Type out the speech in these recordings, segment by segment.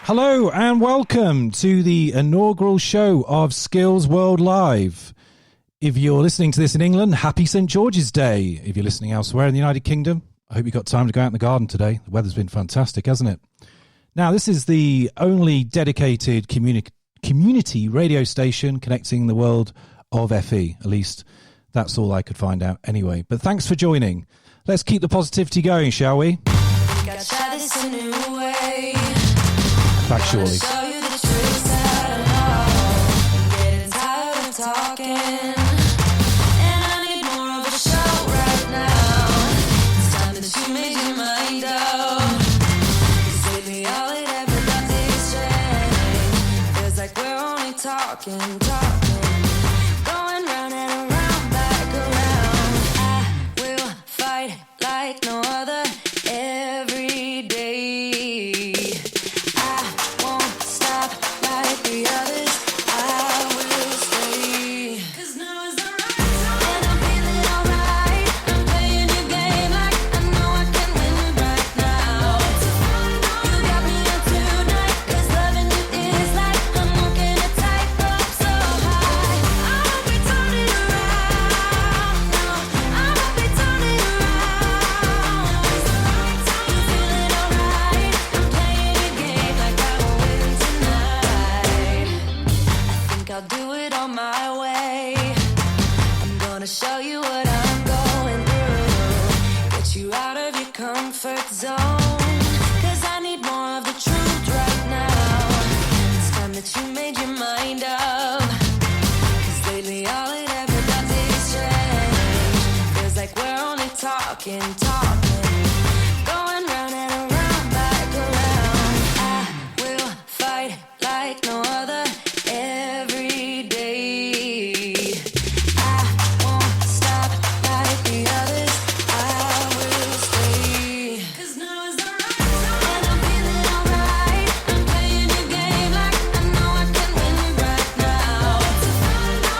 Hello and welcome to the inaugural show of Skills World Live. If you're listening to this in England, happy St. George's Day. If you're listening elsewhere in the United Kingdom, I hope you've got time to go out in the garden today. The weather's been fantastic, hasn't it? Now, this is the only dedicated community radio station connecting the world of FE. At least that's all I could find out anyway. But thanks for joining. Let's keep the positivity going, shall we? Back surely. Talking, going round and around, back around. I will fight like no other every day. I won't stop like the others. I will stay. 'Cause now is the right time, and I'm feeling alright. I'm playing your game like I know I can win right now. You got me up tonight, 'cause loving you is like I'm walking a tightrope so high. I won't be turning around, no, I won't be turning around. It's the right time, you feeling alright. I'm playing your game like I will win tonight. I think I'll do it on my way. I'm gonna show you what I'm going through. Get you out of your comfort zone. 'Cause I need more of the truth right now. It's time that you made your mind up. 'Cause lately all it ever does is change. Feels like we're only talking. Going round and around, back around. I will fight like no other every day. I won't stop like the others. I will stay. 'Cause now is the right time, and I'm feeling alright. I'm playing your game like I know I can win right now.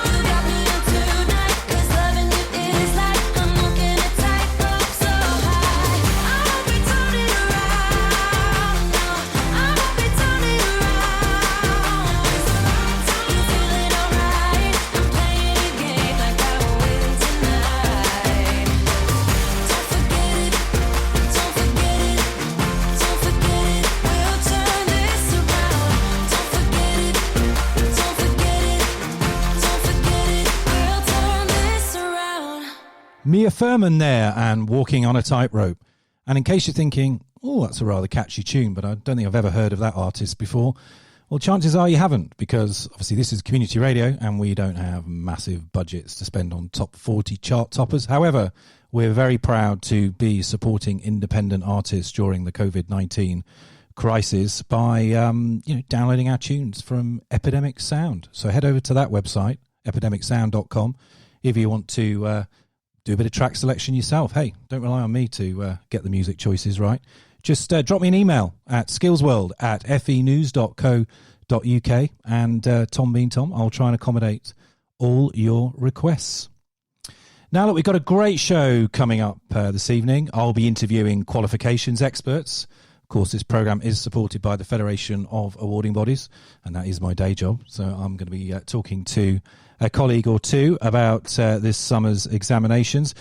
You got me up tonight, 'cause loving you is like I'm walking a tightrope so high. I won't be turning around, no, I won't be turning around. It's the right time, you feeling alright. I'm playing your game like I will win tonight. Don't forget it, don't forget it, don't forget it. We'll turn this around. Don't forget it, don't forget it, don't forget it. We'll turn this around. Mia Pfirrman there and Walking on a Tightrope. And in case you're thinking, oh, that's a rather catchy tune, but I don't think I've ever heard of that artist before. Well, chances are you haven't, because obviously this is community radio and we don't have massive budgets to spend on top 40 chart toppers. However, we're very proud to be supporting independent artists during the COVID-19 crisis by downloading our tunes from Epidemic Sound. So head over to that website, epidemicsound.com, if you want to do a bit of track selection yourself. Hey, don't rely on me to get the music choices right. Just drop me an email at skillsworld@fenews.co.uk and Tom Bean Tom, I'll try and accommodate all your requests. Now, look, we've got a great show coming up this evening. I'll be interviewing qualifications experts. Of course, this programme is supported by the Federation of Awarding Bodies, and that is my day job. So I'm going to be talking to a colleague or two about this summer's examinations.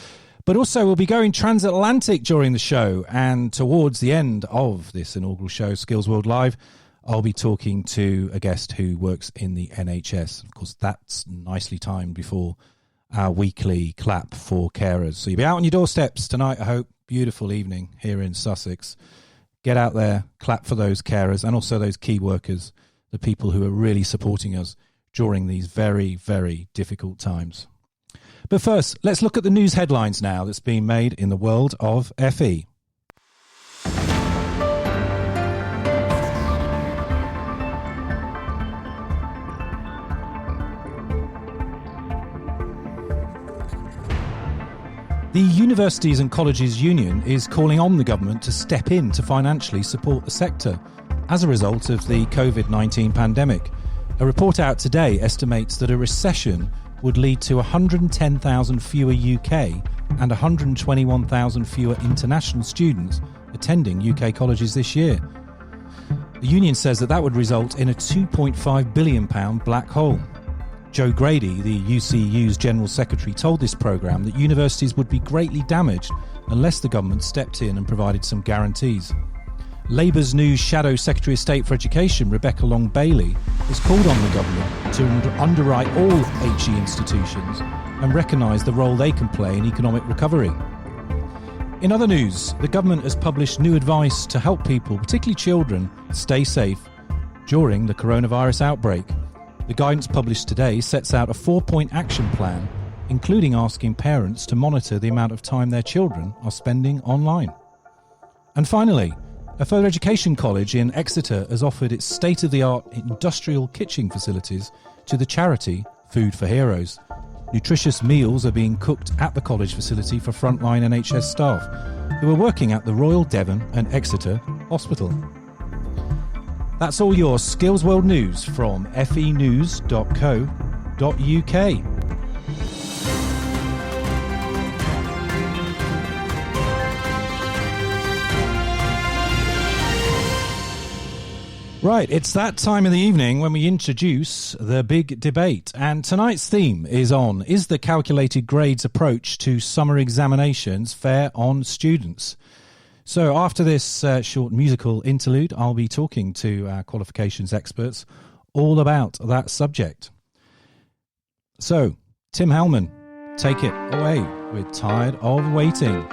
But also we'll be going transatlantic during the show, and towards the end of this inaugural show, Skills World Live, I'll be talking to a guest who works in the NHS. Of course, that's nicely timed before our weekly clap for carers. So you'll be out on your doorsteps tonight, I hope. Beautiful evening here in Sussex. Get out there, clap for those carers and also those key workers, the people who are really supporting us during these very, very difficult times. But first, let's look at the news headlines now that's being made in the world of FE. The Universities and Colleges Union is calling on the government to step in to financially support the sector as a result of the COVID-19 pandemic. A report out today estimates that a recession would lead to 110,000 fewer UK and 121,000 fewer international students attending UK colleges this year. The union says that would result in a £2.5 billion black hole. Joe Grady, the UCU's General Secretary, told this programme that universities would be greatly damaged unless the government stepped in and provided some guarantees. Labour's new Shadow Secretary of State for Education, Rebecca Long-Bailey, has called on the government to underwrite all HE institutions and recognise the role they can play in economic recovery. In other news, the government has published new advice to help people, particularly children, stay safe during the coronavirus outbreak. The guidance published today sets out a 4-point action plan, including asking parents to monitor the amount of time their children are spending online. And finally, a further education college in Exeter has offered its state-of-the-art industrial kitchen facilities to the charity Food for Heroes. Nutritious meals are being cooked at the college facility for frontline NHS staff who are working at the Royal Devon and Exeter Hospital. That's all your Skills World news from fenews.co.uk. Right, it's that time of the evening when we introduce the big debate. And tonight's theme is the calculated grades approach to summer examinations fair on students? So after this short musical interlude, I'll be talking to our qualifications experts all about that subject. So, Tim Hallman, take it away. We're tired of waiting.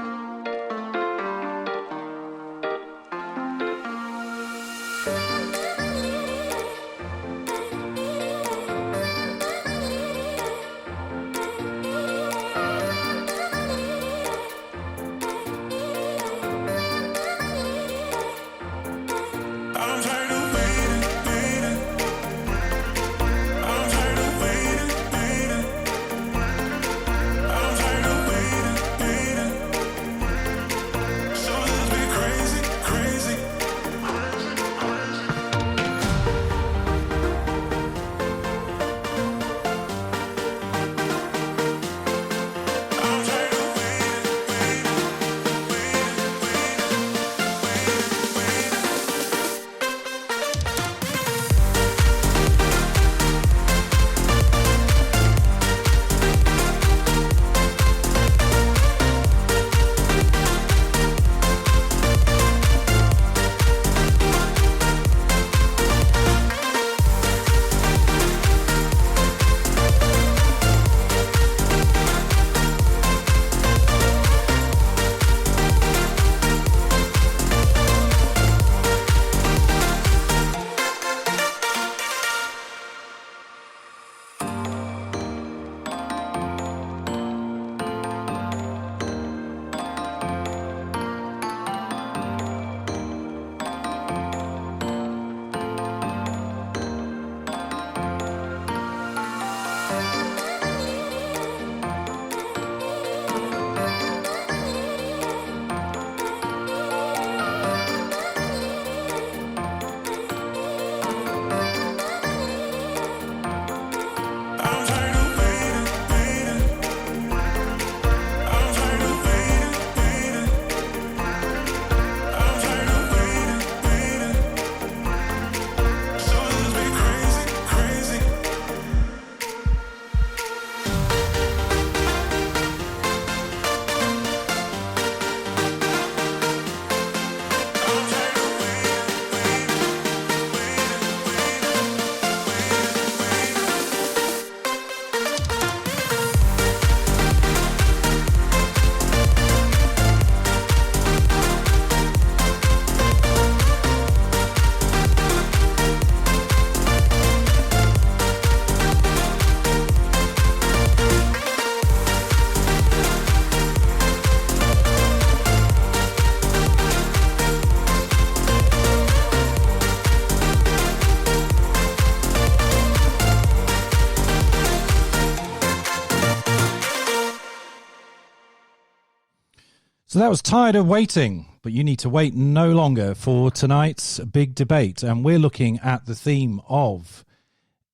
So that was Tired of Waiting, but you need to wait no longer for tonight's big debate. And we're looking at the theme of,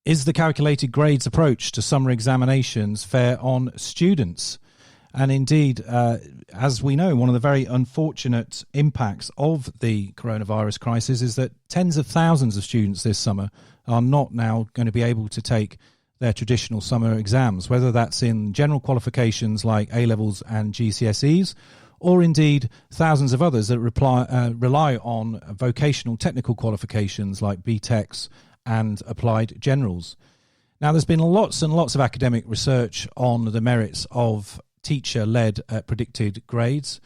is the calculated grades approach to summer examinations fair on students? And indeed, as we know, one of the very unfortunate impacts of the coronavirus crisis is that tens of thousands of students this summer are not now going to be able to take their traditional summer exams, whether that's in general qualifications like A-levels and GCSEs, or indeed thousands of others that rely on vocational technical qualifications like BTECs and applied generals. Now, there's been lots and lots of academic research on the merits of teacher-led predicted grades.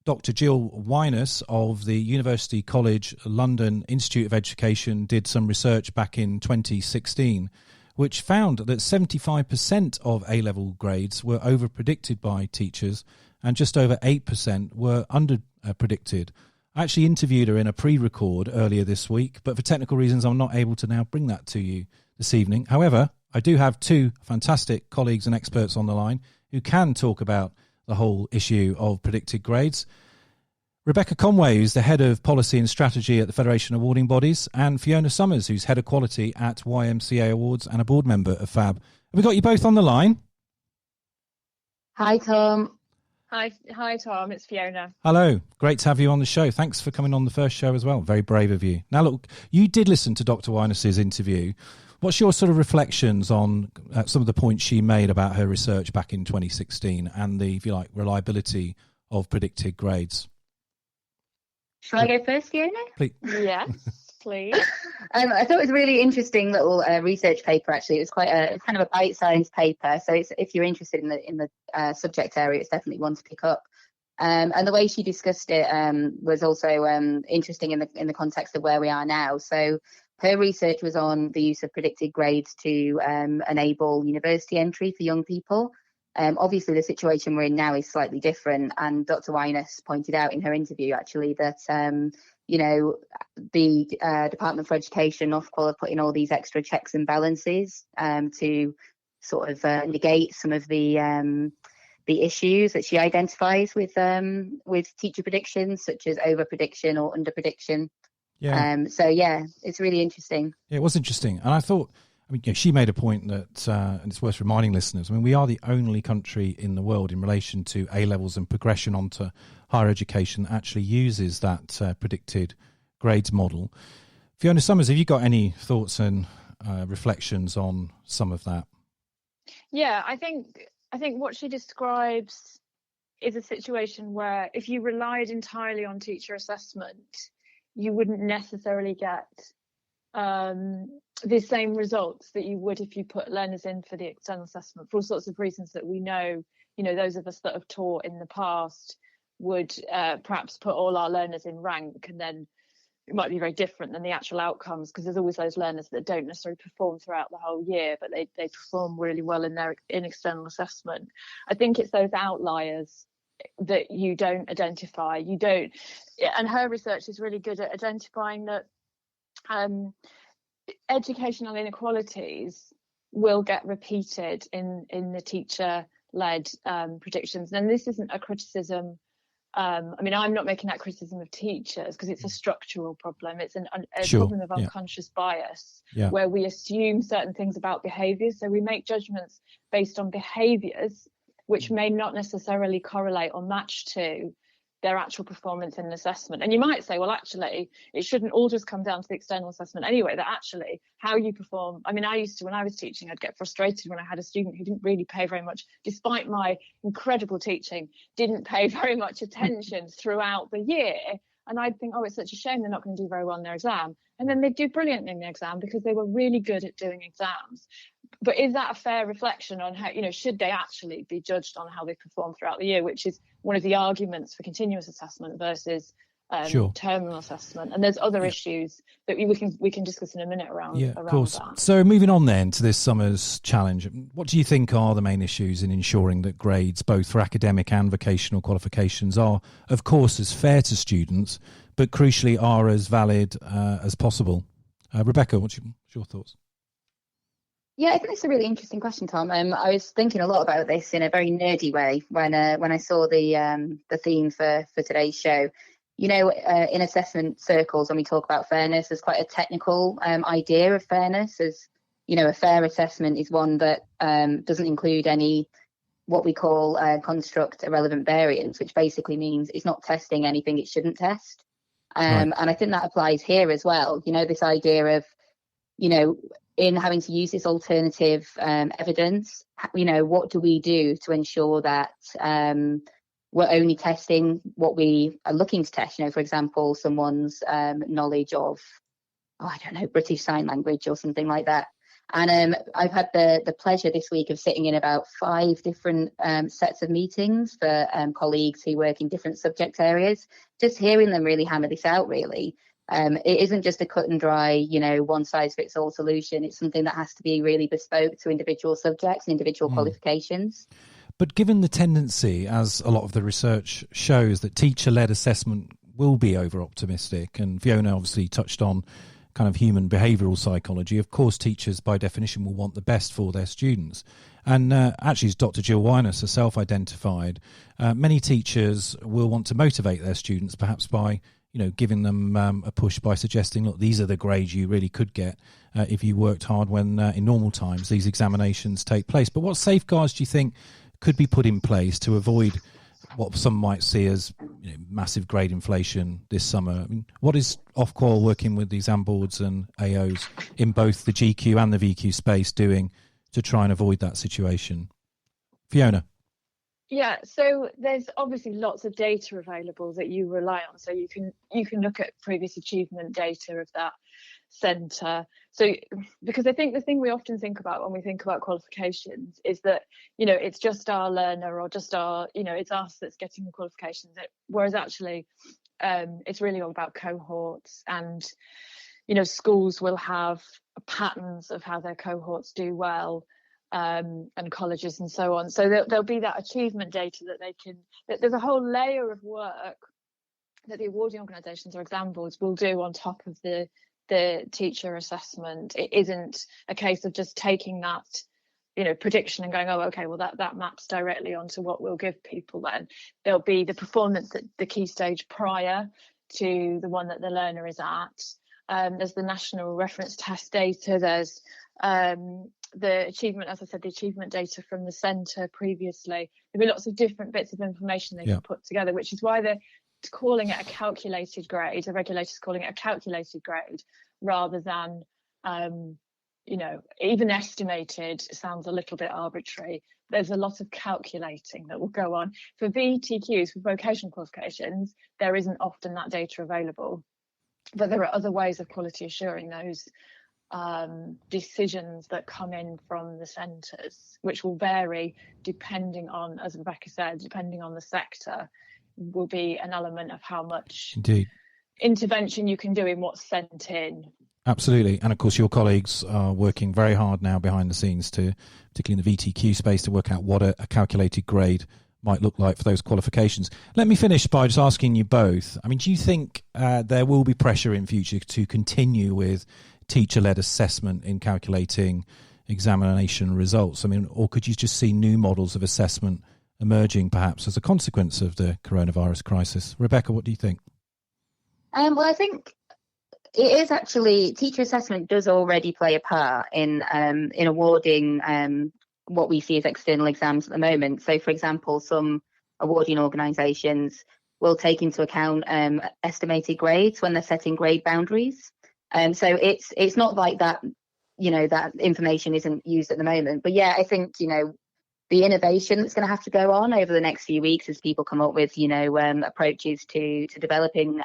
Dr. Gill Wyness of the University College London Institute of Education did some research back in 2016, which found that 75% of A-level grades were over-predicted by teachers and just over 8% were under-predicted. I actually interviewed her in a pre-record earlier this week, but for technical reasons I'm not able to now bring that to you this evening. However, I do have two fantastic colleagues and experts on the line who can talk about the whole issue of predicted grades. Rebecca Conway, who's the head of policy and strategy at the Federation of Awarding Bodies, and Fiona Summers, who's head of quality at YMCA Awards and a board member of FAB. Have we got you both on the line? Hi, Tom. Hi, Tom. It's Fiona. Hello. Great to have you on the show. Thanks for coming on the first show as well. Very brave of you. Now, look, you did listen to Dr. Wyness's interview. What's your sort of reflections on some of the points she made about her research back in 2016 and the, if you like, reliability of predicted grades? Shall I go first, Fiona? Please. Yes, please. I thought it was a really interesting little research paper. Actually, it was quite a kind of a bite-sized paper. So if you're interested in the subject area, it's definitely one to pick up. And the way she discussed it was also interesting in the context of where we are now. So her research was on the use of predicted grades to enable university entry for young people. Obviously, the situation we're in now is slightly different, and Dr. Wyness pointed out in her interview actually that the Department for Education, Ofqual, are putting all these extra checks and balances to sort of negate some of the issues that she identifies with teacher predictions, such as over prediction or under prediction. Yeah. So yeah, it's really interesting. Yeah, it was interesting, and I thought, I mean, she made a point that, and it's worth reminding listeners, I mean, we are the only country in the world in relation to A-levels and progression onto higher education that actually uses that predicted grades model. Fiona Summers, have you got any thoughts and reflections on some of that? Yeah, I think what she describes is a situation where if you relied entirely on teacher assessment, you wouldn't necessarily get the same results that you would if you put learners in for the external assessment, for all sorts of reasons that we know, those of us that have taught in the past would perhaps put all our learners in rank, and then it might be very different than the actual outcomes, because there's always those learners that don't necessarily perform throughout the whole year, but they perform really well in external assessment. I think it's those outliers that you don't identify. And her research is really good at identifying that educational inequalities will get repeated in the teacher-led predictions. And this isn't a criticism. I mean, I'm not making that criticism of teachers, because it's a structural problem. It's a Sure. problem of unconscious bias, where we assume certain things about behaviours. So we make judgments based on behaviours which may not necessarily correlate or match to their actual performance in an assessment. And you might say, well, actually, it shouldn't all just come down to the external assessment anyway, that actually how you perform. I mean, I used to, when I was teaching, I'd get frustrated when I had a student who didn't really pay very much, despite my incredible teaching, didn't pay very much attention throughout the year. And I'd think, oh, it's such a shame they're not going to do very well in their exam. And then they'd do brilliantly in the exam because they were really good at doing exams. But is that a fair reflection on how, should they actually be judged on how they perform throughout the year, which is one of the arguments for continuous assessment versus terminal assessment? And there's other issues that we can discuss in a minute around of course. that. So moving on then to this summer's challenge, what do you think are the main issues in ensuring that grades, both for academic and vocational qualifications, are, of course, as fair to students, but crucially are as valid as possible? Rebecca, what's your thoughts? Yeah, I think it's a really interesting question, Tom. I was thinking a lot about this in a very nerdy way when I saw the theme for today's show. In assessment circles, when we talk about fairness, there's quite a technical idea of fairness. As a fair assessment is one that doesn't include any what we call construct irrelevant variance, which basically means it's not testing anything it shouldn't test. And I think that applies here as well. This idea of, in having to use this alternative evidence, what do we do to ensure that we're only testing what we are looking to test? For example, someone's knowledge of, British Sign Language or something like that. And I've had the pleasure this week of sitting in about 5 different sets of meetings for colleagues who work in different subject areas, just hearing them really hammer this out, really. It isn't just a cut and dry, one size fits all solution. It's something that has to be really bespoke to individual subjects and individual qualifications. But given the tendency, as a lot of the research shows, that teacher-led assessment will be over-optimistic, and Fiona obviously touched on kind of human behavioural psychology. Of course, teachers by definition will want the best for their students. And actually, as Dr. Gill Wyness herself identified, many teachers will want to motivate their students, perhaps by giving them a push by suggesting, look, these are the grades you really could get if you worked hard when in normal times these examinations take place. But what safeguards do you think could be put in place to avoid what some might see as massive grade inflation this summer? I mean, what is Ofqual working with the exam boards and AOs in both the GQ and the VQ space doing to try and avoid that situation? Fiona? Yeah, so there's obviously lots of data available that you rely on. So you can look at previous achievement data of that centre. So because I think the thing we often think about when we think about qualifications is that, it's just our learner or just our, it's us that's getting the qualifications. Whereas actually it's really all about cohorts, and, schools will have patterns of how their cohorts do well. And colleges and so on. So there'll be that achievement data there's a whole layer of work that the awarding organisations or exam boards will do on top of the teacher assessment. It isn't a case of just taking that, prediction and going, oh, okay, well that maps directly onto what we'll give people then. There'll be the performance at the key stage prior to the one that the learner is at. There's the national reference test data. There's the achievement, as I said, the achievement data from the centre previously. There'll be lots of different bits of information they can put together, which is why they're calling it a calculated grade. The regulators calling it a calculated grade rather than, even estimated sounds a little bit arbitrary. There's a lot of calculating that will go on. For VTQs, for vocational qualifications, there isn't often that data available. But there are other ways of quality assuring those decisions that come in from the centres, which will vary depending on, as Rebecca said, depending on the sector, will be an element of how much intervention you can do in what's sent in. Absolutely. And of course, your colleagues are working very hard now behind the scenes to, particularly in the VTQ space, to work out what a calculated grade might look like for those qualifications. Let me finish by just asking you both. I mean, do you think there will be pressure in future to continue with teacher-led assessment in calculating examination results? I mean, or could you just see new models of assessment emerging perhaps as a consequence of the coronavirus crisis? Rebecca, what do you think? Well, I think it is actually, teacher assessment does already play a part in awarding what we see as external exams at the moment. So, for example, some awarding organisations will take into account estimated grades when they're setting grade boundaries. So it's not like that, that information isn't used at the moment. But yeah, I think, the innovation that's going to have to go on over the next few weeks as people come up with, approaches to developing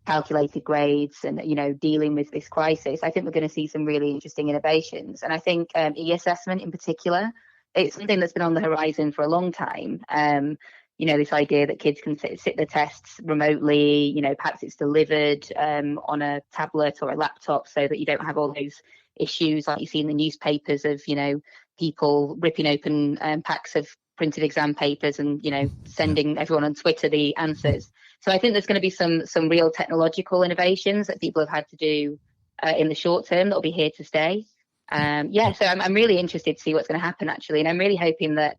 calculated grades and, dealing with this crisis, I think we're going to see some really interesting innovations. And I think e-assessment in particular, it's something that's been on the horizon for a long time. This idea that kids can sit the tests remotely, perhaps it's delivered on a tablet or a laptop so that you don't have all those issues like you see in the newspapers of, people ripping open packs of printed exam papers and, sending everyone on Twitter the answers. So I think there's going to be some real technological innovations that people have had to do in the short term that will be here to stay. So I'm really interested to see what's going to happen, actually. And I'm really hoping that,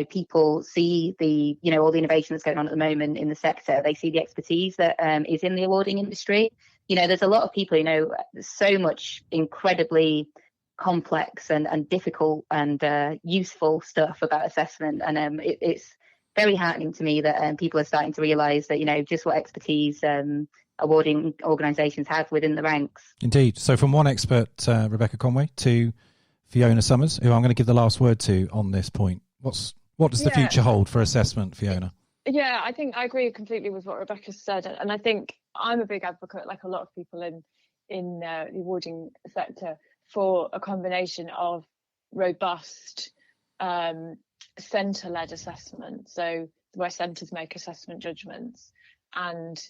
people see the, all the innovation that's going on at the moment in the sector. They see the expertise that is in the awarding industry. There's a lot of people, there's so much incredibly complex and difficult and useful stuff about assessment. And it's very heartening to me that people are starting to realise that, just what expertise awarding organisations have within the ranks. Indeed. So from one expert, Rebecca Conway, to Fiona Summers, who I'm going to give the last word to on this point. What does the future hold for assessment, Fiona? Yeah, I think I agree completely with what Rebecca said, and I think I'm a big advocate, like a lot of people in the awarding sector, for a combination of robust centre-led assessment, so where centres make assessment judgments, and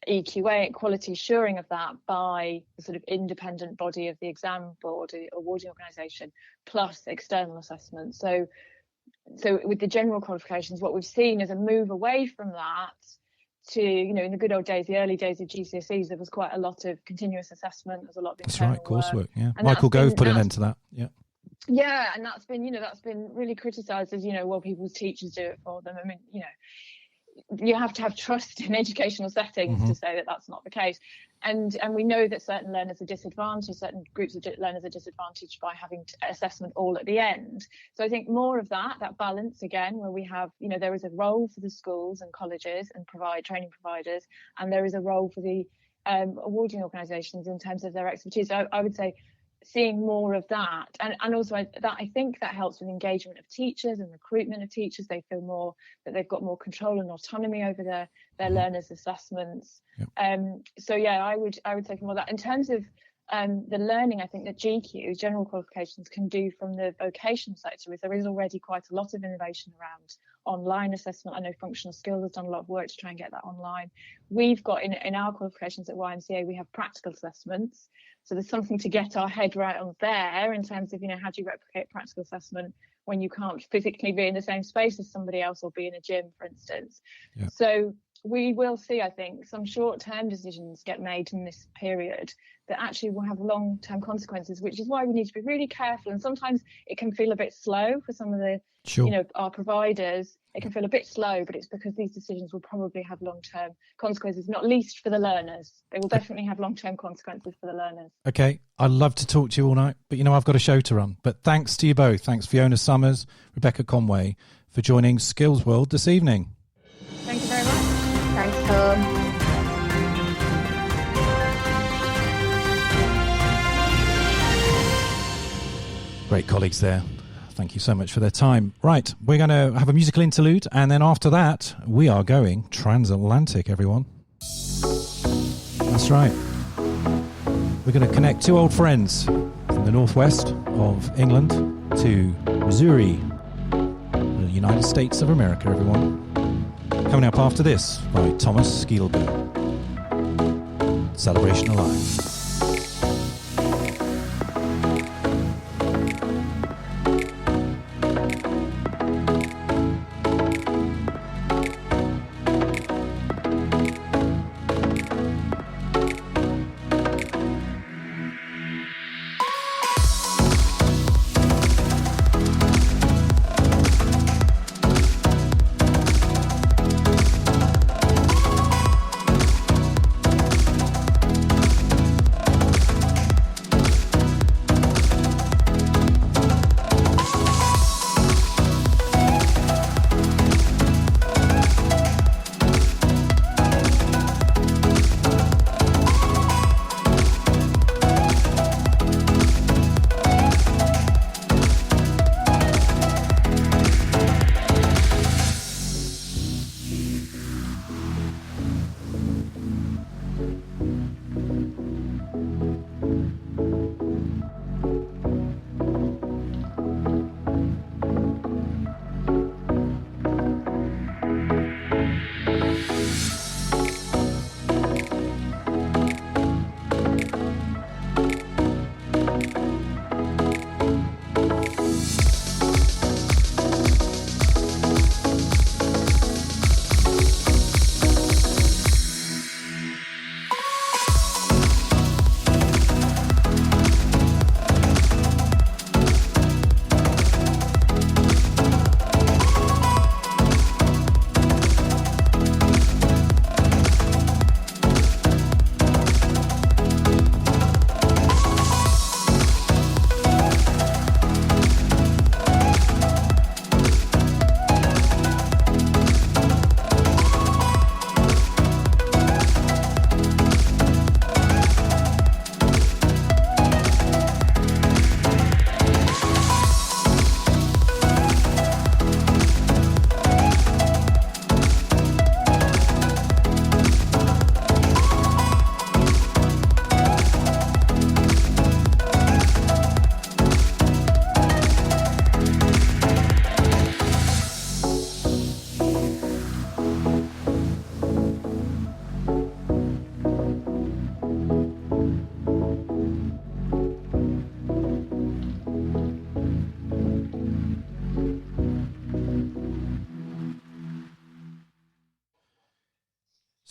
EQA, quality assuring of that by the sort of independent body of the exam board, the awarding organisation, plus external assessment. So with the general qualifications, what we've seen is a move away from that to, in the good old days, the early days of GCSEs, there was quite a lot of continuous assessment. There's a lot of internal That's right, coursework. Yeah, and Michael Gove put an end to that. Yeah. Yeah, and that's been really criticised as, people's teachers do it for them. I mean, you have to have trust in educational settings to say that that's not the case. And we know that certain learners are disadvantaged, certain groups of learners are disadvantaged by having assessment all at the end. So I think more of that balance again, where we have, there is a role for the schools and colleges and training providers, and there is a role for the awarding organisations in terms of their expertise. So I would say seeing more of that, and also I think that helps with engagement of teachers and recruitment of teachers. They feel more that they've got more control and autonomy over their learners' assessments. Yep. So yeah, I would say more of that. In terms of the learning, I think that GQ, general qualifications, can do from the vocational sector is there is already quite a lot of innovation around online assessment. I know Functional Skills has done a lot of work to try and get that online. We've got in our qualifications at YMCA, we have practical assessments. So there's something to get our head right on there in terms of, how do you replicate practical assessment when you can't physically be in the same space as somebody else or be in a gym, for instance. Yeah. So we will see, I think, some short-term decisions get made in this period that actually will have long-term consequences, which is why we need to be really careful. And sometimes it can feel a bit slow for some of the, our providers. It can feel a bit slow, but it's because these decisions will probably have long-term consequences, not least for the learners. They will definitely have long-term consequences for the learners. Okay, I'd love to talk to you all night, but I've got a show to run. But thanks to you both. Thanks Fiona Summers, Rebecca Conway, for joining Skills World this evening. Thank you very much. Thanks, Tom. Great colleagues there. Thank you so much for their time. Right, we're going to have a musical interlude, and then after that, we are going transatlantic, everyone. That's right. We're going to connect two old friends from the northwest of England to Missouri, the United States of America, everyone. Coming up after this by Thomas Gielgud. Celebration Alive.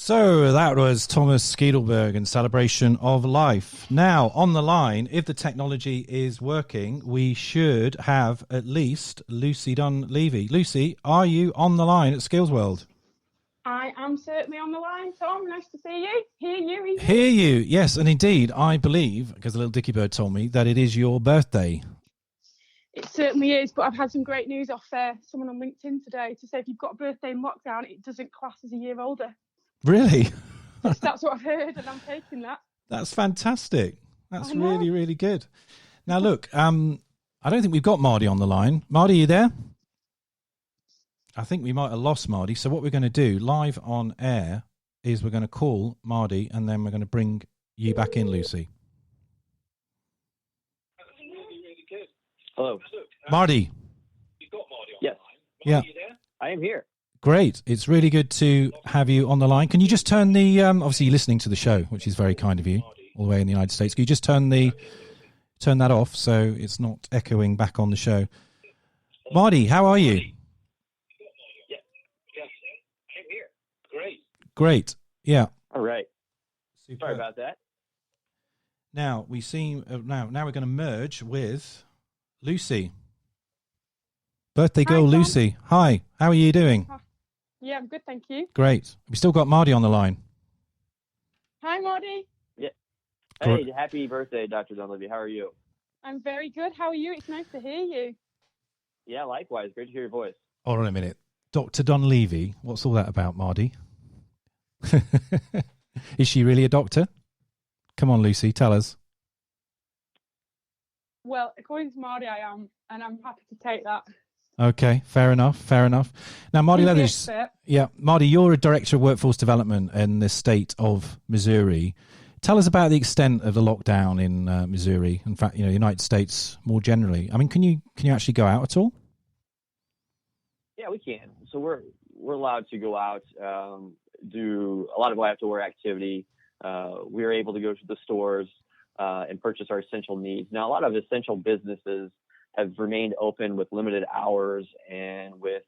So that was Thomas Skiedelberg and Celebration of Life. Now, on the line, if the technology is working, we should have at least Lucy Dunleavy. Lucy, are you on the line at Skills World? I am certainly on the line, Tom. Nice to see you. Hear you. Hear you, yes. And indeed, I believe, because the little Dicky Bird told me, that it is your birthday. It certainly is, but I've had some great news off someone on LinkedIn today to say if you've got a birthday in lockdown, it doesn't class as a year older. Really? That's what I've heard, and I'm taking that. That's fantastic. That's really, really good. Now, look, I don't think we've got Mardy on the line. Mardy, you there? I think we might have lost Mardy. So what we're going to do live on air is we're going to call Mardy, and then we're going to bring you back in, Lucy. Hello. Mardy. Yes. Yeah. I am here. Great. It's really good to have you on the line. Can you just turn the, obviously you're listening to the show, which is very kind of you, all the way in the United States. Can you just turn that off so it's not echoing back on the show? Mardy, how are you? Yes. I'm here. Great. Great. Yeah. All right. Superb. Sorry about that. Now we seem, now we're going to merge with Lucy. Birthday girl, Hi, Tom. Lucy. Hi. How are you doing? Yeah, I'm good, thank you. Great. We still got Mardy on the line. Hi, Mardy. Yeah. Hey, happy birthday, Dr. Dunleavy. How are you? I'm very good. How are you? It's nice to hear you. Yeah, likewise. Great to hear your voice. Hold on a minute. Dr. Dunleavy. What's all that about, Mardy? Is she really a doctor? Come on, Lucy, tell us. Well, according to Mardy, I am, and I'm happy to take that. Okay, fair enough. Now, Mardy Leathers, Mardy, you're a Director of Workforce Development in the state of Missouri. Tell us about the extent of the lockdown in Missouri. In fact, the United States more generally. I mean, can you actually go out at all? Yeah, we can. So we're allowed to go out, do a lot of outdoor activity. We're able to go to the stores and purchase our essential needs. Now, a lot of essential businesses have remained open with limited hours and with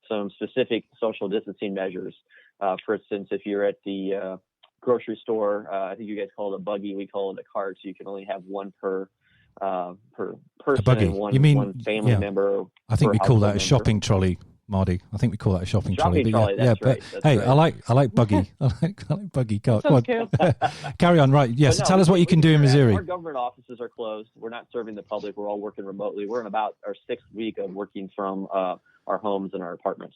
some specific social distancing measures. For instance, if you're at the grocery store, I think you guys call it a buggy, we call it a cart, so you can only have one per person and one family member. I think we call that a shopping trolley, Mardy. I think we call that a shopping trolley. Trolley, yeah, but right. Hey, right. I like buggy. I like buggy cart. Sounds cool. Carry on. Right. Yes. No, tell us what you can do in Missouri. Our government offices are closed. We're not serving the public. We're all working remotely. We're in about our 6th week of working from our homes and our apartments.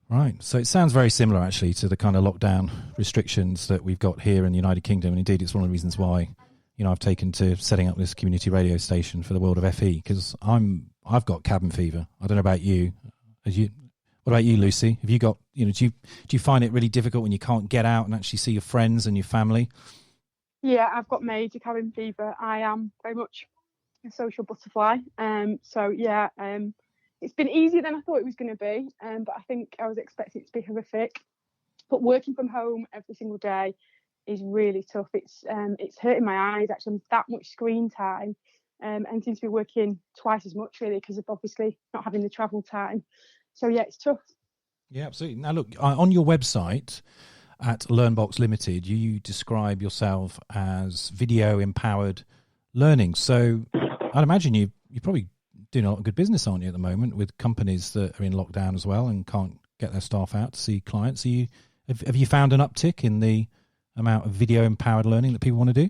Right. So it sounds very similar, actually, to the kind of lockdown restrictions that we've got here in the United Kingdom. And indeed, it's one of the reasons why, I've taken to setting up this community radio station for the world of FE, because I've got cabin fever. I don't know about you. What about you, Lucy? Have you got, do you find it really difficult when you can't get out and actually see your friends and your family? Yeah, I've got major cabin fever. I am very much a social butterfly. It's been easier than I thought it was going to be, but I think I was expecting it to be horrific. But working from home every single day is really tough. It's hurting my eyes, actually. That much screen time, and seems to be working twice as much, really, because of obviously not having the travel time. So, yeah, it's tough. Yeah, absolutely. Now, look, on your website at LearnBox Limited, you describe yourself as video-empowered learning. So I'd imagine you're probably doing a lot of good business, aren't you, at the moment, with companies that are in lockdown as well and can't get their staff out to see clients. Have you found an uptick in the amount of video-empowered learning that people want to do?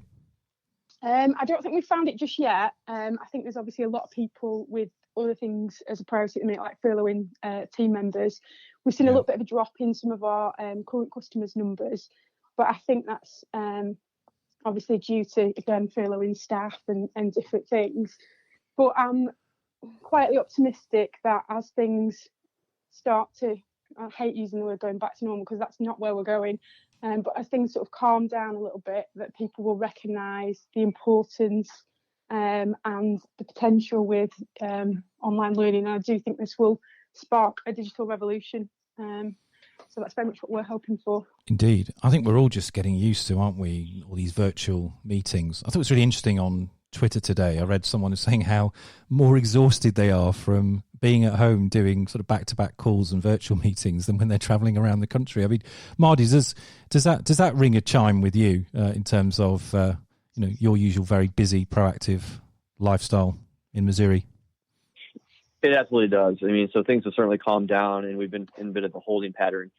I don't think we've found it just yet. I think there's obviously a lot of people with other things as a priority at the minute, like furloughing team members. We've seen a little bit of a drop in some of our current customers' numbers, but I think that's obviously due to, again, furloughing staff and different things. But I'm quietly optimistic that as things start to, I hate using the word going back to normal because that's not where we're going, but as things sort of calm down a little bit, that people will recognise the importance and the potential with online learning. And I do think this will spark a digital revolution. So that's very much what we're hoping for. Indeed. I think we're all just getting used to, aren't we, all these virtual meetings. I thought it was really interesting on Twitter today. I read someone saying how more exhausted they are from being at home doing sort of back-to-back calls and virtual meetings than when they're travelling around the country. I mean, Mardy, does that ring a chime with you in terms of your usual very busy, proactive lifestyle in Missouri? It absolutely does. I mean, so things have certainly calmed down, and we've been in a bit of a holding pattern.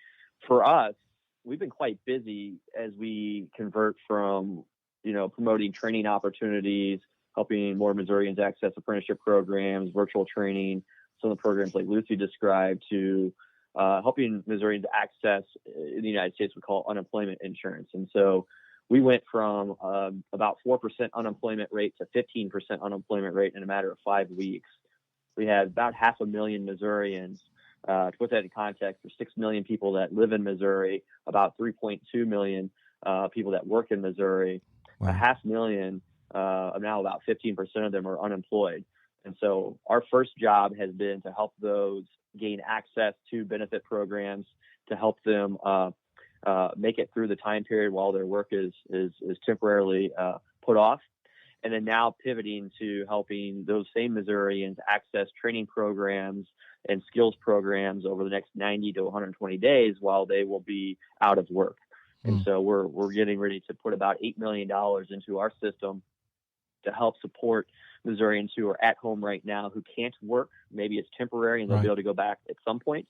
For us, we've been quite busy as we convert from, promoting training opportunities, helping more Missourians access apprenticeship programs, virtual training, some of the programs like Lucy described, to helping Missourians access, in the United States, we call unemployment insurance. And so we went from about 4% unemployment rate to 15% unemployment rate in a matter of 5 weeks. We had about 500,000 Missourians. To put that in context, there's 6 million people that live in Missouri, about 3.2 million people that work in Missouri. Wow. 500,000, now about 15% of them are unemployed. And so our first job has been to help those gain access to benefit programs, to help them make it through the time period while their work is temporarily put off. And then now pivoting to helping those same Missourians access training programs and skills programs over the next 90 to 120 days while they will be out of work. And so we're getting ready to put about $8 million into our system to help support Missourians who are at home right now who can't work. Maybe it's temporary and they'll be able to go back at some point.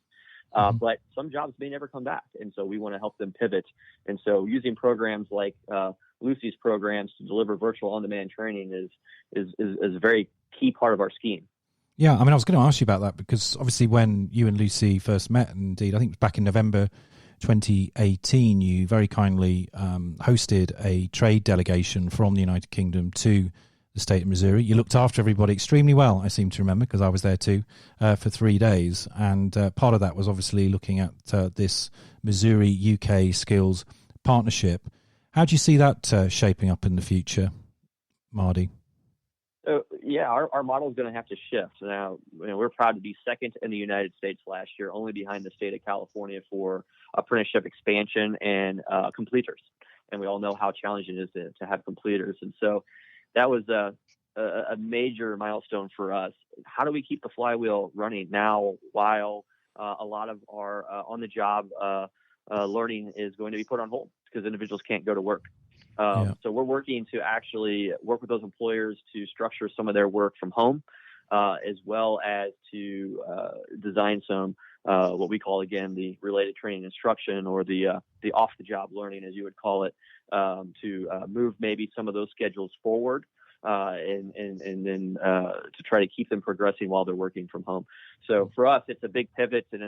But some jobs may never come back. And so we want to help them pivot. And so using programs like Lucy's programs to deliver virtual on-demand training is a very key part of our scheme. Yeah, I mean, I was going to ask you about that because obviously when you and Lucy first met, indeed, I think it was back in November 2018, you very kindly hosted a trade delegation from the United Kingdom to the state of Missouri. You looked after everybody extremely well, I seem to remember, because I was there too, for 3 days. And part of that was obviously looking at this Missouri-UK skills partnership. How do you see that shaping up in the future, Mardy? Our model is going to have to shift. Now, we're proud to be second in the United States last year, only behind the state of California for apprenticeship expansion and completers. And we all know how challenging it is to have completers. And so that was a major milestone for us. How do we keep the flywheel running now while a lot of our on-the-job learning is going to be put on hold because individuals can't go to work? So we're working to actually work with those employers to structure some of their work from home, as well as to design some what we call, again, the related training instruction, or the off-the-job learning, as you would call it, to move maybe some of those schedules forward, and then to try to keep them progressing while they're working from home. So for us, it's a big pivot, and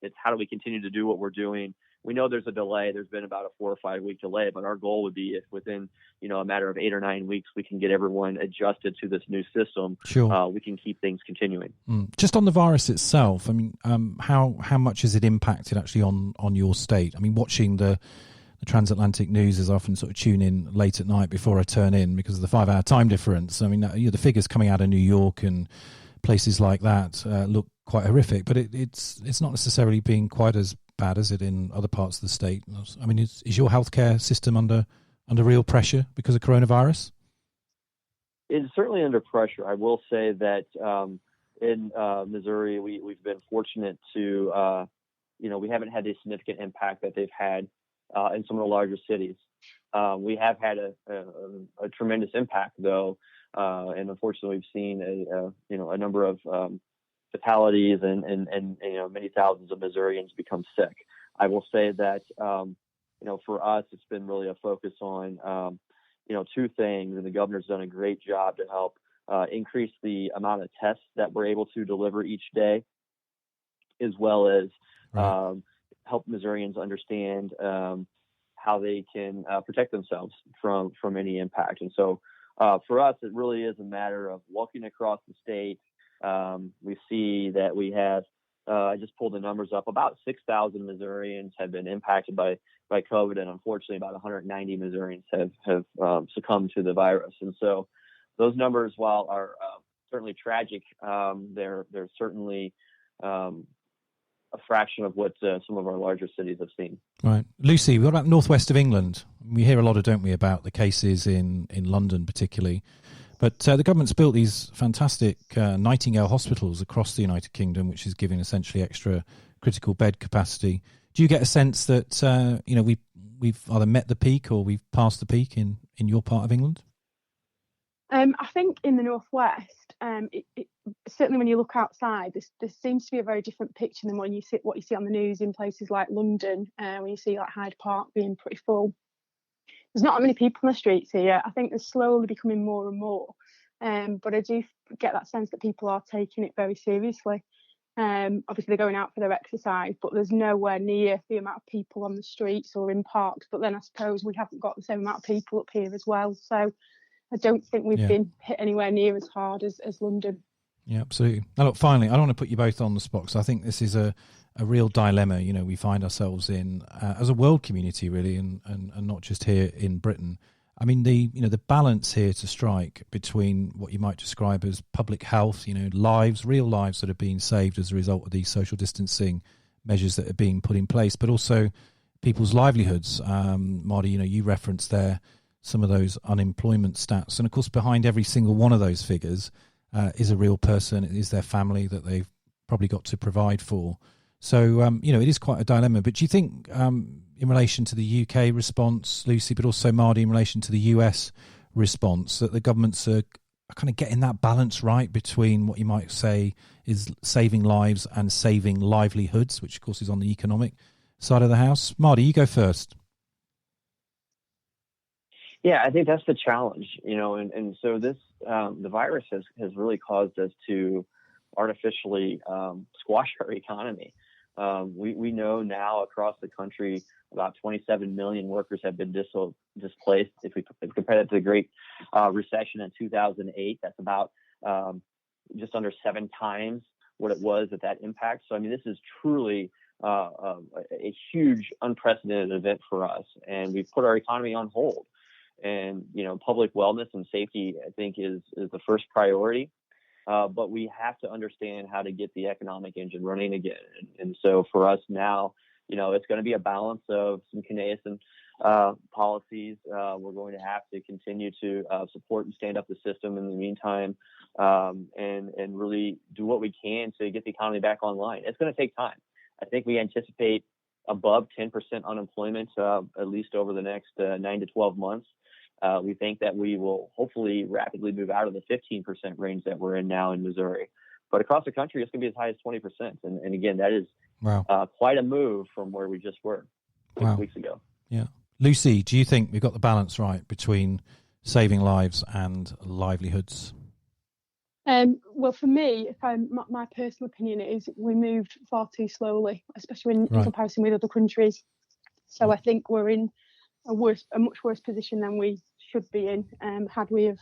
it's how do we continue to do what we're doing. We know there's a delay. There's been about a 4 or 5 week delay, but our goal would be if within, a matter of 8 or 9 weeks, we can get everyone adjusted to this new system. Sure. We can keep things continuing. Just on the virus itself, I mean, how much has it impacted actually on your state? I mean, watching the transatlantic news is often sort of tune in late at night before I turn in because of the 5-hour time difference. I mean, the figures coming out of New York and places like that look quite horrific, but it's not necessarily being quite as bad as it in other parts of the state. I mean, is your healthcare system under real pressure because of coronavirus? It's certainly under pressure. I will say that in Missouri, we've been fortunate to, we haven't had the significant impact that they've had in some of the larger cities. We have had a tremendous impact, though, and unfortunately, we've seen a number of fatalities and many thousands of Missourians become sick. I will say that for us, it's been really a focus on two things, and the governor's done a great job to help increase the amount of tests that we're able to deliver each day, as well as help Missourians understand how they can protect themselves from any impact. And so for us, it really is a matter of walking across the state. We see that we have, I just pulled the numbers up, about 6,000 Missourians have been impacted by COVID, and unfortunately about 190 Missourians have succumbed to the virus. And so those numbers, while are certainly tragic, they're certainly a fraction of what some of our larger cities have seen. Right. Lucy, what about northwest of England? We hear a lot, don't we, about the cases in London particularly. But the government's built these fantastic Nightingale hospitals across the United Kingdom, which is giving essentially extra critical bed capacity. Do you get a sense that we've either met the peak or we've passed the peak in your part of England? I think in the northwest, certainly when you look outside, there seems to be a very different picture than what you see on the news in places like London, when you see like Hyde Park being pretty full. There's not that many people on the streets here. I think they're slowly becoming more and more, but I do get that sense that people are taking it very seriously. Obviously, they're going out for their exercise, but there's nowhere near the amount of people on the streets or in parks. But then I suppose we haven't got the same amount of people up here as well. So I don't think we've been hit anywhere near as hard as London. Yeah, absolutely. Now, look, finally, I don't want to put you both on the spot, because I think this is a real dilemma, we find ourselves in as a world community, really, and not just here in Britain. I mean, the balance here to strike between what you might describe as public health, lives, real lives that are being saved as a result of these social distancing measures that are being put in place, but also people's livelihoods. Mardy, you referenced there some of those unemployment stats. And of course, behind every single one of those figures is a real person. It is their family that they've probably got to provide for. So, it is quite a dilemma. But do you think in relation to the UK response, Lucy, but also Mardy, in relation to the US response, that the governments are kind of getting that balance right between what you might say is saving lives and saving livelihoods, which of course is on the economic side of the house? Mardy, you go first. Yeah, I think that's the challenge, and so this, the virus has really caused us to artificially squash our economy. We know now across the country about 27 million workers have been displaced. If we compare that to the Great Recession in 2008, that's about just under 7 times what it was at that impact. So, I mean, this is truly a huge, unprecedented event for us, and we've put our economy on hold. And, public wellness and safety, I think, is the first priority. But we have to understand how to get the economic engine running again. And so for us now, it's going to be a balance of some Keynesian policies. We're going to have to continue to support and stand up the system in the meantime, and really do what we can to get the economy back online. It's going to take time. I think we anticipate above 10% unemployment, at least over the next 9 to 12 months. We think that we will hopefully rapidly move out of the 15% range that we're in now in Missouri. But across the country, it's going to be as high as 20%. And again, that is quite a move from where we just were 6 weeks ago. Yeah. Lucy, do you think we've got the balance right between saving lives and livelihoods? Well, for me, my personal opinion is we moved far too slowly, especially in comparison with other countries. So I think we're in a much worse position than we should be in, had we have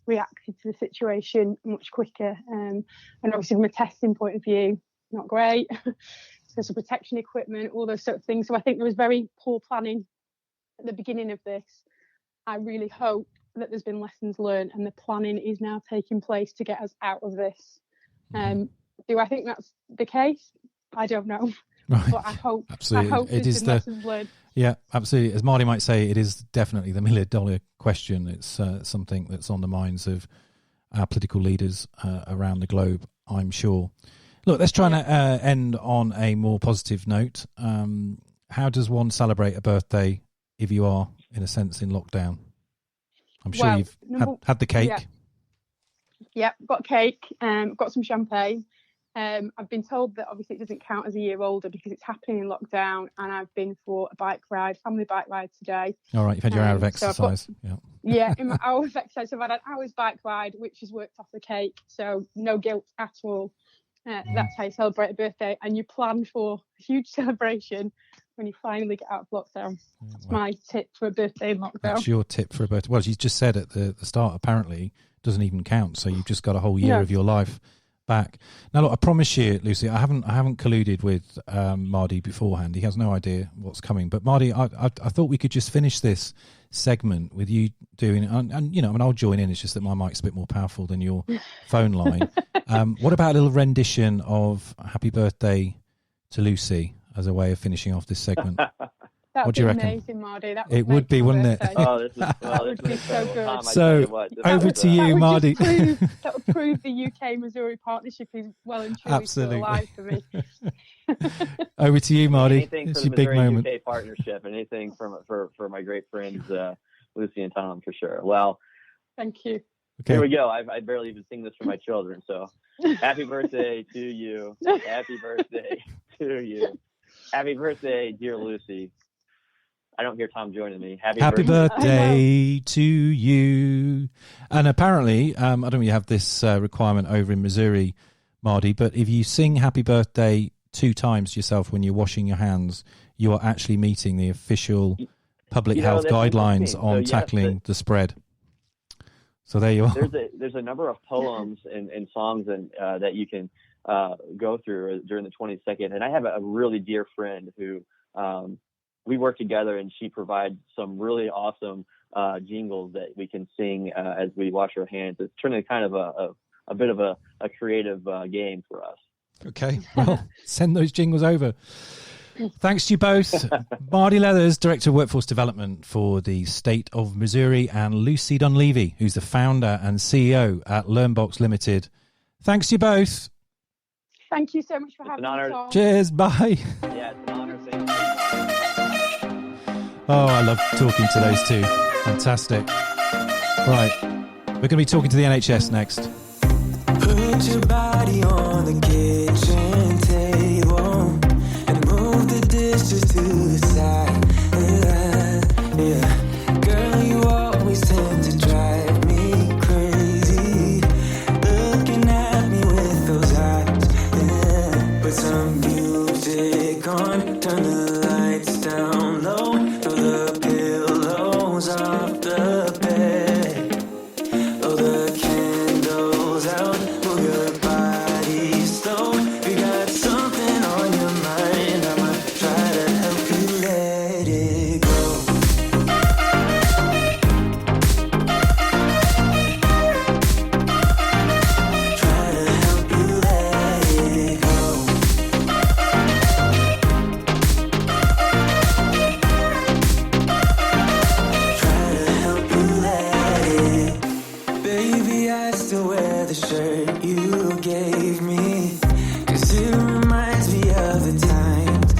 reacted to the situation much quicker. And obviously from a testing point of view, not great. There's some protection equipment, all those sort of things. So I think there was very poor planning at the beginning of this. I really hope that there's been lessons learned and the planning is now taking place to get us out of this. Do I think that's the case? I don't know. Right. But I hope it is lessons learned. Yeah, absolutely. As Mardy might say, it is definitely the $1 million question. It's something that's on the minds of our political leaders around the globe, I'm sure. Look, let's try and end on a more positive note. How does one celebrate a birthday if you are, in a sense, in lockdown? I'm sure you've had the cake. Yeah, got cake, got some champagne. I've been told that obviously it doesn't count as a year older because it's happening in lockdown, and I've been for a family bike ride today. All right, you've had your hour of exercise. In my hour of exercise, I've had an hour's bike ride, which has worked off the cake, so no guilt at all. That's how you celebrate a birthday, and you plan for a huge celebration when you finally get out of lockdown. That's my tip for a birthday in lockdown. That's your tip for a birthday. Well, you just said at the start, apparently, doesn't even count, so you've just got a whole year of your life back. Now, look, I promise you, Lucy, I haven't colluded with Mardy beforehand. He has no idea what's coming. But Mardy, I thought we could just finish this segment with you doing, and I'll join in. It's just that my mic's a bit more powerful than your phone line. What about a little rendition of "Happy Birthday to Lucy" as a way of finishing off this segment? That What would do you be reckon? amazing, Mardy. That It would be, wouldn't it? Oh, this is That would be so good. Tom, I So, tell you what, this over is, to you, that would Mardy. That would prove the UK-Missouri partnership is well and truly Absolutely. still alive for me. Over to you, Mardy. Anything It's for your the big Missouri moment. UK partnership, anything for my great friends Lucy and Tom, for sure. Well, Thank you. Okay. here we go. I barely even sing this for my children. So, happy birthday to you. Happy birthday to you. Happy birthday, dear Lucy. I don't hear Tom joining me. Happy birthday to you. And apparently, I don't know if you have this requirement over in Missouri, Mardy, but if you sing happy birthday 2 times to yourself when you're washing your hands, you are actually meeting the official public health that's guidelines interesting. on So, yes, tackling the spread. So there you are. There's a number of poems and songs that you can go through during the 22nd. And I have a really dear friend who we work together, and she provides some really awesome jingles that we can sing as we wash our hands. It's turning kind of a bit of a creative game for us. Okay, well, send those jingles over. Thanks to you both. Mardy Leathers, Director of Workforce Development for the state of Missouri, and Lucy Dunleavy, who's the founder and CEO at LearnBox Limited. Thanks to you both. Thank you so much for having me, honor. Tom. Cheers, bye. Yeah, it's an honor. Thank you. Oh, I love talking to those two. Fantastic. Right, we're going to be talking to the NHS next. Put your body on the kitchen table and move the dishes to the side. Yeah. Girl, you always tend to drive me crazy, looking at me with those eyes. Yeah. Put some music on, turn the lights down low, throw the pillows off the bed, blow the candles out, move your body slow. You got something on your mind, I'ma try to help you let it go. Try to help you let it go. Try to help you let it. Baby, I still wear the shirt you gave me, 'cause it reminds me of the times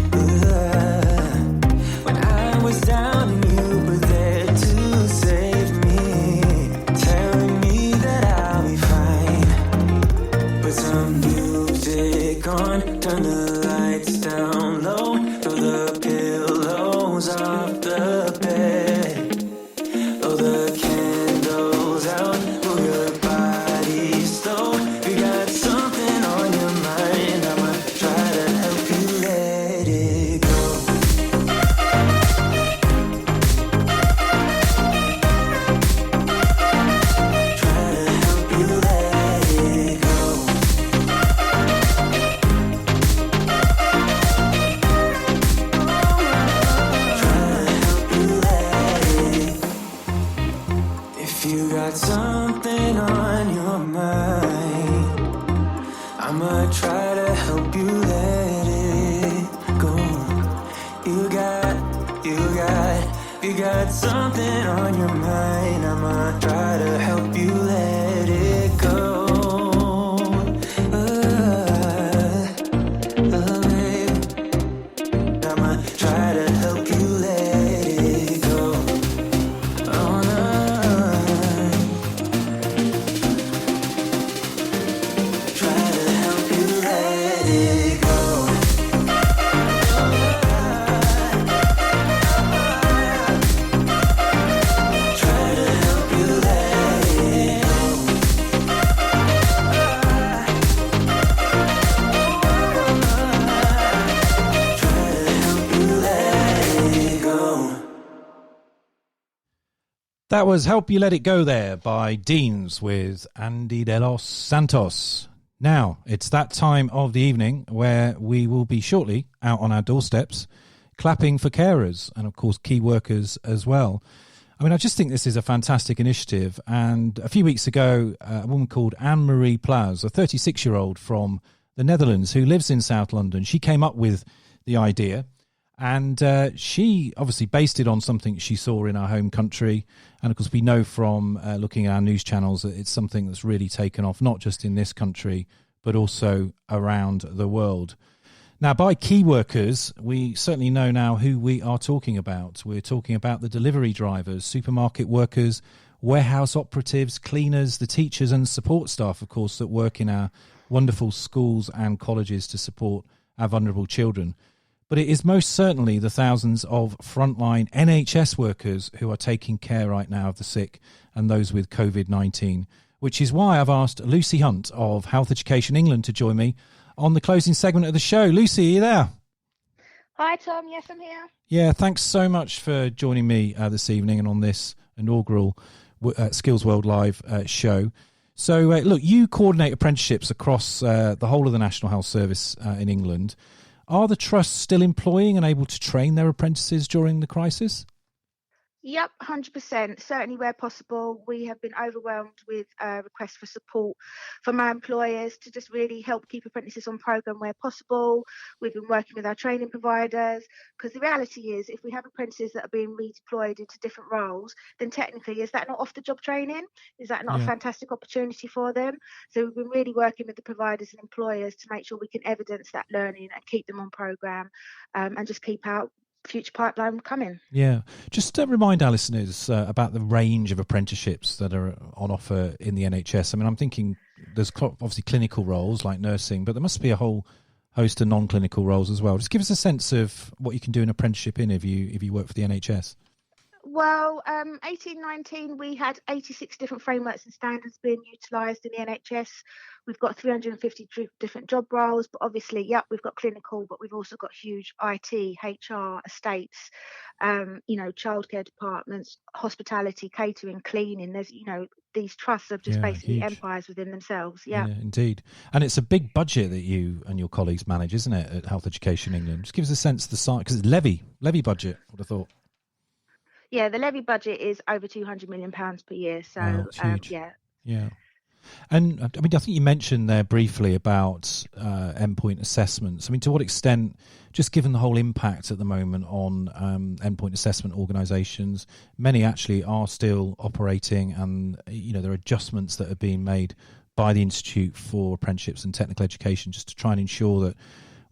when I was down and you were there to save me, telling me that I'll be fine. Put some music on, turn the lights down low, throw the pillows off the bed, blow the candles out, move your body slow. You got something on your mind, I'ma try to help you let it go. Try to help you let it go. Try to help you let it. If you got something on your mind, I'ma try to help you let it go. You got something on your mind, I'ma try to help you let it go. Babe, I'ma try to help you let it go. Oh, no. Try to help you let it go. Try to help you let it go. Try to help you let it go. That was Help You Let It Go there by Deans with Andy de los Santos. Now, it's that time of the evening where we will be shortly out on our doorsteps clapping for carers and, of course, key workers as well. I mean, I just think this is a fantastic initiative. And a few weeks ago, a woman called Anne-Marie Plaas, a 36-year-old from the Netherlands who lives in South London, she came up with the idea. And she obviously based it on something she saw in our home country. And of course, we know from looking at our news channels that it's something that's really taken off, not just in this country, but also around the world. Now, by key workers, we certainly know now who we are talking about. We're talking about the delivery drivers, supermarket workers, warehouse operatives, cleaners, the teachers and support staff, of course, that work in our wonderful schools and colleges to support our vulnerable children. But it is most certainly the thousands of frontline NHS workers who are taking care right now of the sick and those with COVID-19, which is why I've asked Lucy Hunte of Health Education England to join me on the closing segment of the show. Lucy, are you there? Hi, Tom. Yes, I'm here. Yeah, thanks so much for joining me this evening and on this inaugural Skills World Live show. So, look, you coordinate apprenticeships across the whole of the National Health Service in England. Are the trusts still employing and able to train their apprentices during the crisis? Yep, 100%. Certainly where possible. We have been overwhelmed with requests for support from our employers to just really help keep apprentices on programme where possible. We've been working with our training providers, because the reality is if we have apprentices that are being redeployed into different roles, then technically is that not off-the-job training? Is that not a fantastic opportunity for them? So we've been really working with the providers and employers to make sure we can evidence that learning and keep them on programme and just keep our future pipeline coming. Yeah. Just to remind our listeners about the range of apprenticeships that are on offer in the NHS. I mean, I'm thinking there's obviously clinical roles like nursing, but there must be a whole host of non-clinical roles as well. Just give us a sense of what you can do an apprenticeship in if you work for the NHS. Well, 1819, we had 86 different frameworks and standards being utilised in the NHS. We've got 350 different job roles, but obviously, we've got clinical, but we've also got huge IT, HR, estates, childcare departments, hospitality, catering, cleaning. There's, these trusts are just basically huge empires within themselves. Yeah, indeed. And it's a big budget that you and your colleagues manage, isn't it, at Health Education England? Just give us a sense of the size, because it's levy budget, I would have thought. Yeah, the levy budget is over £200 million per year. So, Yeah. And I mean, I think you mentioned there briefly about endpoint assessments. I mean, to what extent, just given the whole impact at the moment on endpoint assessment organisations, many actually are still operating, and there are adjustments that are being made by the Institute for Apprenticeships and Technical Education just to try and ensure that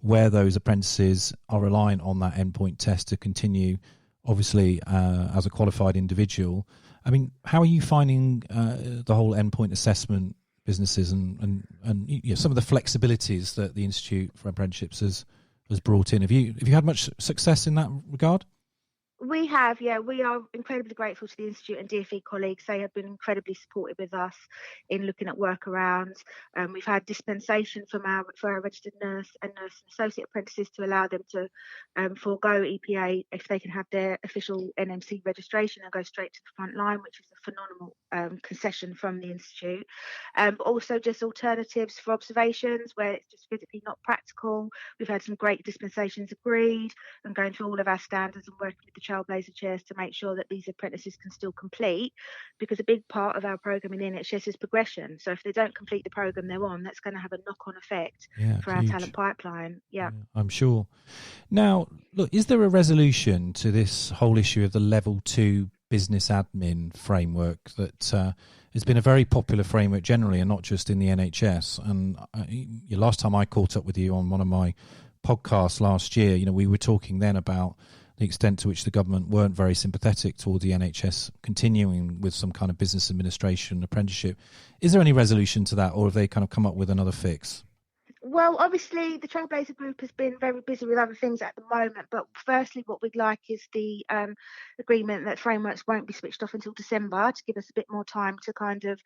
where those apprentices are reliant on that endpoint test to continue, obviously, as a qualified individual. I mean, how are you finding the whole endpoint assessment businesses and some of the flexibilities that the Institute for Apprenticeships has brought in? Have you had much success in that regard? We have, we are incredibly grateful to the Institute and DfE colleagues. They have been incredibly supportive with us in looking at workarounds. We've had dispensation for our registered nurse and nurse and associate apprentices to allow them to forego EPA if they can have their official NMC registration and go straight to the front line, which is a phenomenal concession from the Institute. But also just alternatives for observations where it's just physically not practical. We've had some great dispensations agreed and going through all of our standards and working with the Trailblazer chairs to make sure that these apprentices can still complete, because a big part of our programme in the NHS is progression. So if they don't complete the programme they're on, that's going to have a knock-on effect for our talent pipeline. Yeah, I'm sure. Now, look, is there a resolution to this whole issue of the level 2 business admin framework that has been a very popular framework generally and not just in the NHS? And last time I caught up with you on one of my podcasts last year, we were talking then about the extent to which the government weren't very sympathetic toward the NHS continuing with some kind of business administration apprenticeship. Is there any resolution to that, or have they kind of come up with another fix? Well, obviously, the Trailblazer Group has been very busy with other things at the moment. But firstly, what we'd like is the agreement that frameworks won't be switched off until December to give us a bit more time to kind of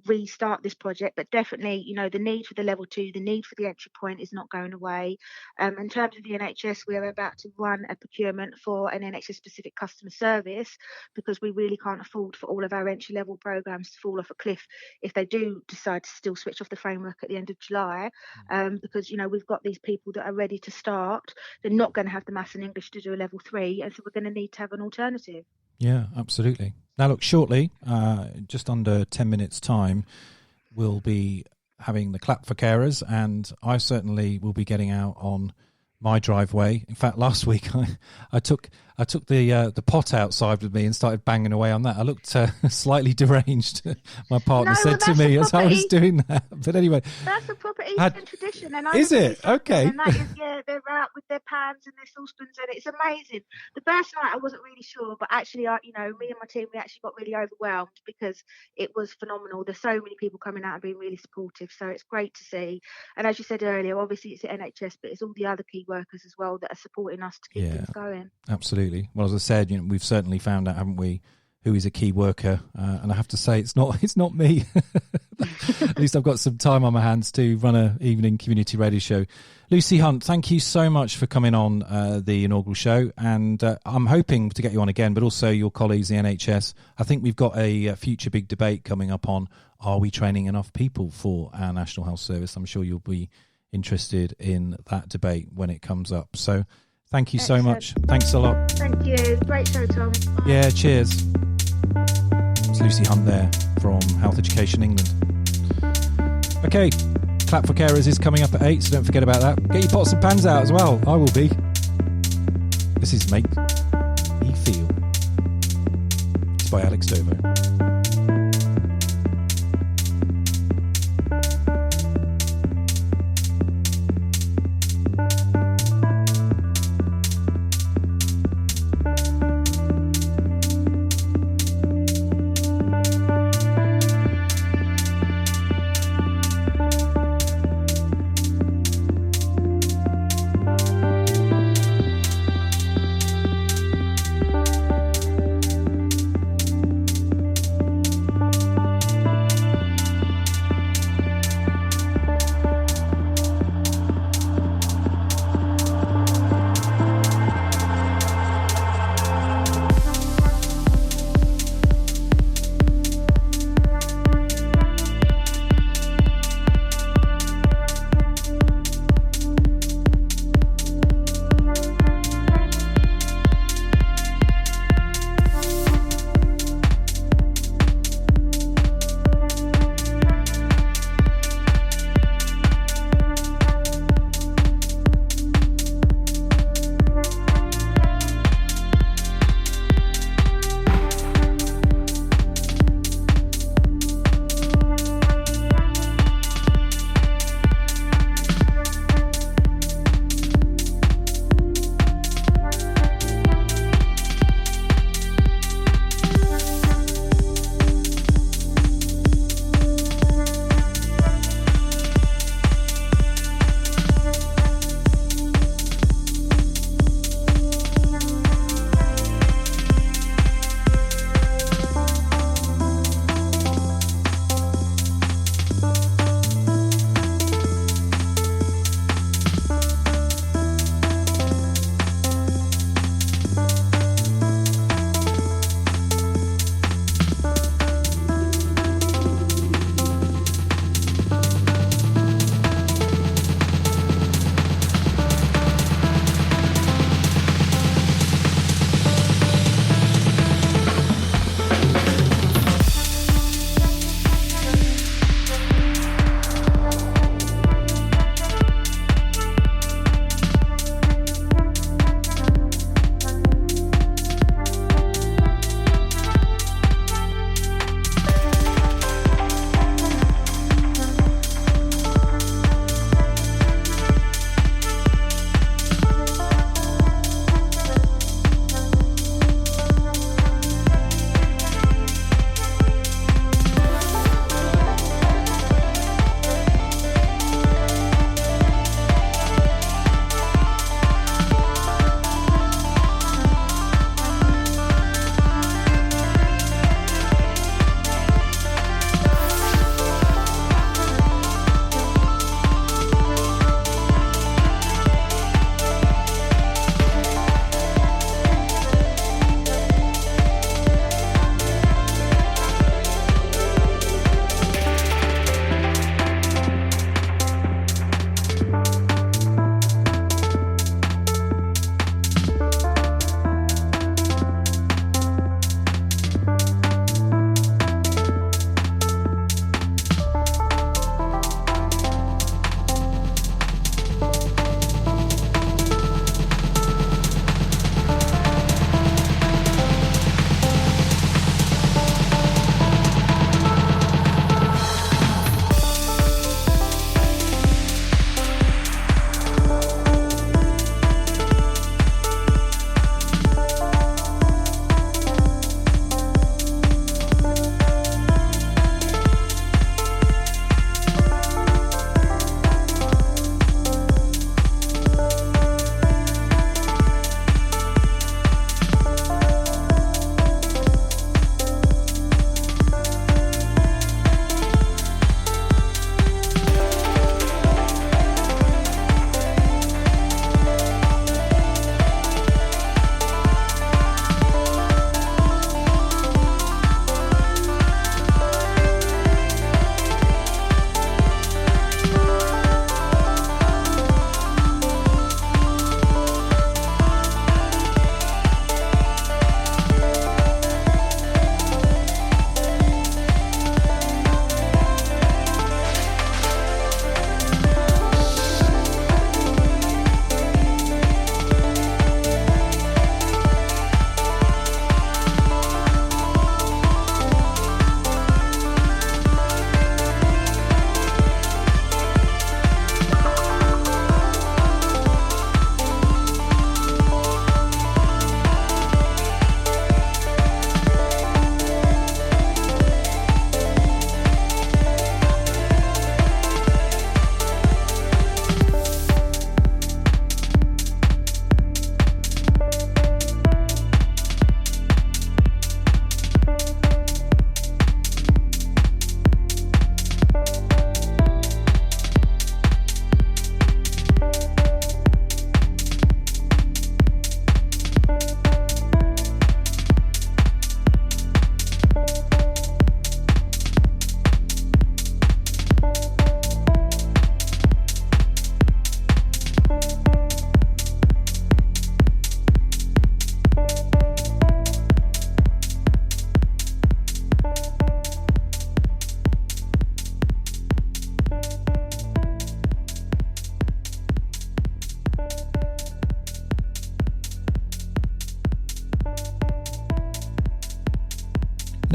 restart this project. But definitely, the need for the level 2, the need for the entry point is not going away. In terms of the NHS, we're about to run a procurement for an NHS-specific customer service, because we really can't afford for all of our entry-level programmes to fall off a cliff if they do decide to still switch off the framework at the end of July. Because we've got these people that are ready to start. They're not going to have the maths and English to do a level 3, and so we're going to need to have an alternative. Yeah, absolutely. Now look, shortly, just under 10 minutes time, we'll be having the clap for carers, and I certainly will be getting out on my driveway. In fact, last week I took the pot outside with me and started banging away on that. I looked slightly deranged. My partner said to me as I was doing that. But anyway, that's a proper Eastern tradition, and is it okay? And that is, they're out with their pans and their saucepans, and it's amazing. The first night I wasn't really sure, but actually, me and my team, we actually got really overwhelmed because it was phenomenal. There's so many people coming out and being really supportive, so it's great to see. And as you said earlier, obviously it's the NHS, but it's all the other key workers as well that are supporting us to keep things going. Absolutely. Well, as I said, we've certainly found out, haven't we, who is a key worker, and I have to say it's not me. At least I've got some time on my hands to run an evening community radio show. Lucy Hunt, thank you so much for coming on the inaugural show, and I'm hoping to get you on again, but also your colleagues, the NHS. I think we've got a future big debate coming up on, are we training enough people for our National Health Service? I'm sure you'll be interested in that debate when it comes up. So thank you so much. Thanks a lot. Thank you. Great show, Tom. Bye. Yeah, cheers. It's Lucy Hunt there from Health Education England. Okay, Clap for Carers is coming up at 8, so don't forget about that. Get your pots and pans out as well. I will be. This is Make Me Feel. It's by Alex Dovo.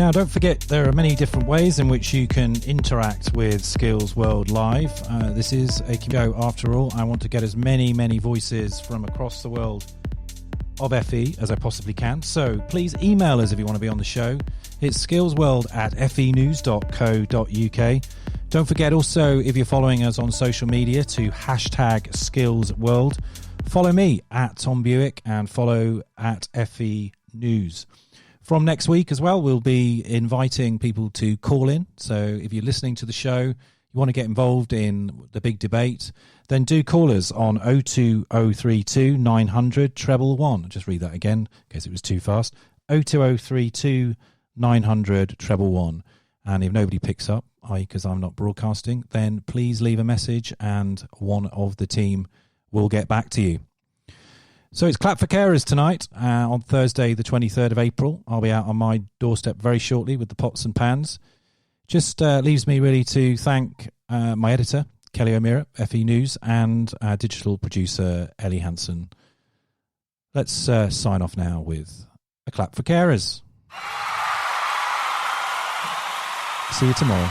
Now, don't forget, there are many different ways in which you can interact with Skills World Live. This is a show, after all. I want to get as many voices from across the world of FE as I possibly can. So please email us if you want to be on the show. It's skillsworld@fenews.co.uk. Don't forget also, if you're following us on social media, to hashtag SkillsWorld. Follow me at Tom Bewick and follow at FE News. From next week as well, we'll be inviting people to call in. So if you're listening to the show, you want to get involved in the big debate, then do call us on 02032 900 111. I'll just read that again in case it was too fast. 02032 900 111. And if nobody picks up, i.e. because I'm not broadcasting, then please leave a message and one of the team will get back to you. So it's Clap for Carers tonight on Thursday, the 23rd of April. I'll be out on my doorstep very shortly with the pots and pans. Just leaves me really to thank my editor, Kelly O'Meara, FE News, and our digital producer, Ellie Hansen. Let's sign off now with a Clap for Carers. See you tomorrow.